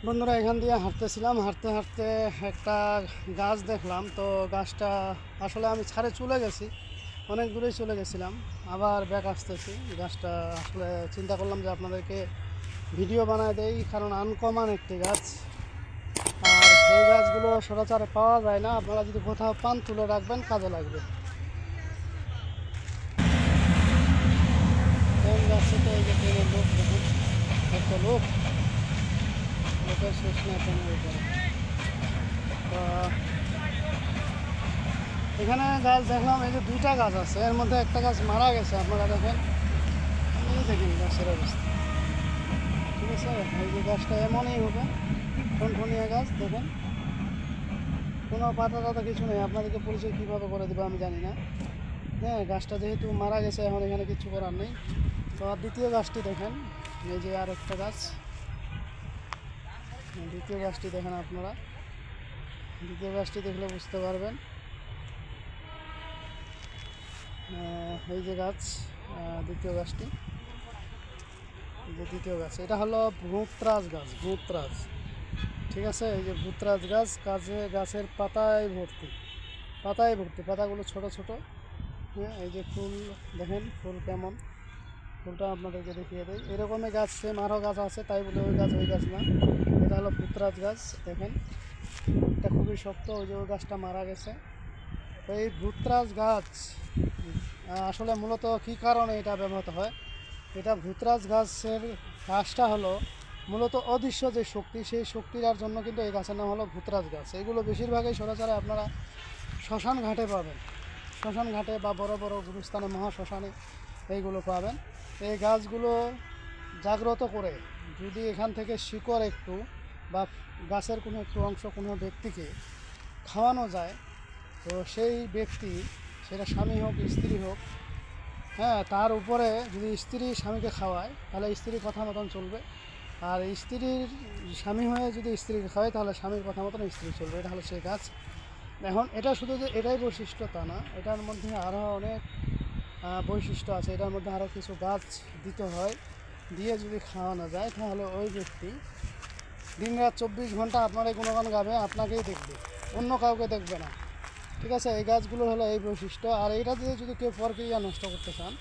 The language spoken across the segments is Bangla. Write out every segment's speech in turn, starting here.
বন্ধুরা, এখান দিয়ে হাঁটতেছিলাম, হাঁটতে হাঁটতে একটা গাছ দেখলাম। তো গাছটা আসলে আমি ছাড়ে চলে গেছি, অনেক দূরেই চলে গেছিলাম, আবার ব্যাক আসতেছি। গাছটা আসলে চিন্তা করলাম যে আপনাদেরকে ভিডিও বানায় দেই, কারণ আনকমন একটি গাছ। আর সেই গাছগুলো সচরাচর পাওয়া যায় না, আপনারা যদি কোথাও পান তুলে রাখবেন, কাজে লাগবে। কোন গাছে তো এই যে ট্রেনের লোক দেখুন, একটা লোকের শেষ না ট্রেনের উপরে। তো এখানে গাছ দেখলাম, এই যে দুইটা গাছ আছে, এর মধ্যে একটা গাছ মারা গেছে। আপনারা দেখেন, এই দেখেন গাছের অবস্থা, ঠিক আছে। এই যে গাছটা এমনই হবে, ঠনঠনিয়া গাছ দেখেন, কোনো পাতা টাতা কিছু নেই। আপনাদেরকে পরিচয় কীভাবে করে দেবো আমি জানি না। হ্যাঁ, গাছটা যেহেতু মারা গেছে, এখন এখানে কিছু করার নেই। তো আর দ্বিতীয় গাছটি দেখেন, এই যে আর একটা গাছ, দ্বিতীয় গাছটি দেখেন আপনারা। দ্বিতীয় গাছটি দেখলে বুঝতে পারবেন। এই যে গাছ, দ্বিতীয় গাছটি, যে দ্বিতীয় গাছ, এটা হলো ভূতরাজ গাছ, ভূতরাজ, ঠিক আছে। এই যে ভূতরাজ গাছ, গাছের পাতায় ভর্তি, পাতাগুলো ছোট ছোট। হ্যাঁ, এই যে ফুল দেখেন, ফুল কেমন, ফুলটা আপনাদেরকে দেখিয়ে দেয়। এরকমই গাছ সেম আরও গাছ আছে, তাই বলে ওই গাছ না। এটা হলো ভূতরাজ গাছ, দেখেন এটা খুবই শক্ত। ওই যে ওই গাছটা মারা গেছে। তো এই ভূতরাজ গাছ আসলে মূলত কী কারণে এটা ব্যবহৃত হয়, এটা ভূতরাজ গাছের গাছটা হলো মূলত অদৃশ্য যে শক্তি, সেই শক্তির জন্য কিন্তু এই গাছের নাম হলো ভূতরাজ গাছ। এগুলো বেশিরভাগই সরাসরি আপনারা শ্মশান ঘাটে পাবেন, শ্মশান ঘাটে বা বড় বড় গুরুস্থানে, মহাশ্মশানে এইগুলো পাবেন। এই গাছগুলো জাগ্রত করে যদি এখান থেকে শিকড় একটু বা গাছের কোনো একটু অংশ কোনো ব্যক্তিকে খাওয়ানো যায়, তো সেই ব্যক্তি, সেটা স্বামী হোক স্ত্রী হোক, হ্যাঁ, তার উপরে যদি স্ত্রী স্বামীকে খাওয়ায়, তাহলে স্ত্রীর কথা মতন চলবে। আর স্ত্রীর স্বামী হয়ে যদি স্ত্রীকে খাওয়ায়, তাহলে স্বামীর কথা মতন স্ত্রী চলবে। এটা হলো সেই গাছ। এখন এটা শুধু যে এটাই বৈশিষ্ট্য তা না, এটার মধ্যে আরও অনেক বৈশিষ্ট্য আছে। এটার মধ্যে আরও কিছু গাছ দিতে হয়, দিয়ে যদি খাওয়ানো যায়, তাহলে ওই ব্যক্তি দিনরাত 24 ঘন্টা আপনার এই গুণগান গাবে, আপনাকেই দেখবে, অন্য কাউকে দেখবে না, ঠিক আছে। এই গাছগুলো হলো এই বৈশিষ্ট্য। আর এটা দিয়ে যদি কেউ প্রক্রিয়া নষ্ট করতে চান,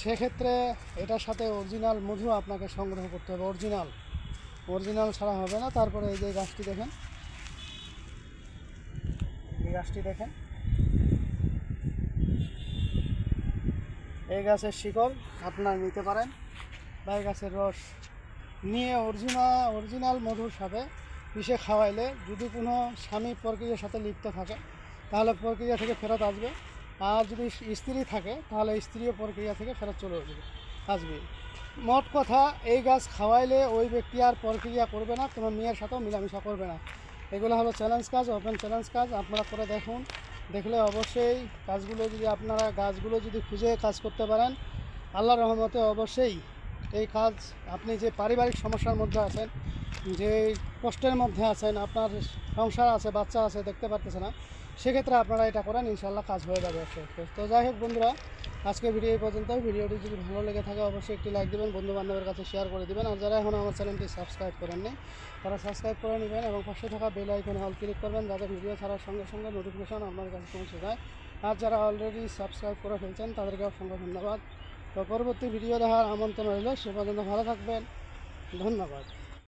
সেক্ষেত্রে এটার সাথে অরিজিনাল মধু আপনাকে সংগ্রহ করতে হবে, অরিজিনাল ছাড়া হবে না। তারপরে এই যে গাছটি দেখেন, এই গাছটি দেখেন, এই গাছের শিকড় আপনারা নিতে পারেন, বা এই গাছের রস নিয়ে অরিজিনাল মধুর সাথে মিশে খাওয়াইলে, যদি কোনো স্বামী প্রক্রিয়ার সাথে লিপ্ত থাকে, তাহলে প্রক্রিয়া থেকে ফেরত আসবে। আর যদি স্ত্রী থাকে, তাহলে স্ত্রীও প্রক্রিয়া থেকে ফেরত চলে আসবে। মোট কথা, এই গাছ খাওয়াইলে ওই ব্যক্তি আর প্রক্রিয়া করবে না, তোমার মেয়ের সাথেও মিলামিশা করবে না। এগুলো হলো চ্যালেঞ্জ কাজ, ওপেন চ্যালেঞ্জ কাজ। আপনারা করে দেখুন, দেখলে অবশ্যই গাছগুলো যদি খুঁজে কাজ করতে পারেন, আল্লাহর রহমতে অবশ্যই এই কাজ, আপনি যে পারিবারিক সমস্যার মধ্যে আছেন, যে কষ্টের মধ্যে আছেন, আপনার সংসার আছে, বাচ্চা আছে, দেখতে পারতেছে না, সেক্ষেত্রে আপনারা এটা করেন, ইনশাআল্লাহ কাজ হয়ে যাবে আস্তে আস্তে। তো যাই হোক বন্ধুরা, আজকে ভিডিও এই পর্যন্ত। ভিডিওটি যদি ভালো লেগে থাকে, অবশ্যই একটি লাইক দেবেন, বন্ধু বান্ধবের কাছে শেয়ার করে দেবেন। আর যারা এখন আমার চ্যানেলটি সাবস্ক্রাইব করেননি, তারা সাবস্ক্রাইব করে নেবেন এবং পাশে থাকা বেল আইকনে অল ক্লিক করবেন, যাতে ভিডিও ছাড়ার সঙ্গে সঙ্গে নোটিফিকেশন আপনার কাছে পৌঁছে যায়। আর যারা অলরেডি সাবস্ক্রাইব করে ফেলছেন, তাদেরকে অসংখ্য ধন্যবাদ। তো পরবর্তী ভিডিও দেখার আমন্ত্রণ রইল। সে পর্যন্ত ভালো থাকবেন, ধন্যবাদ।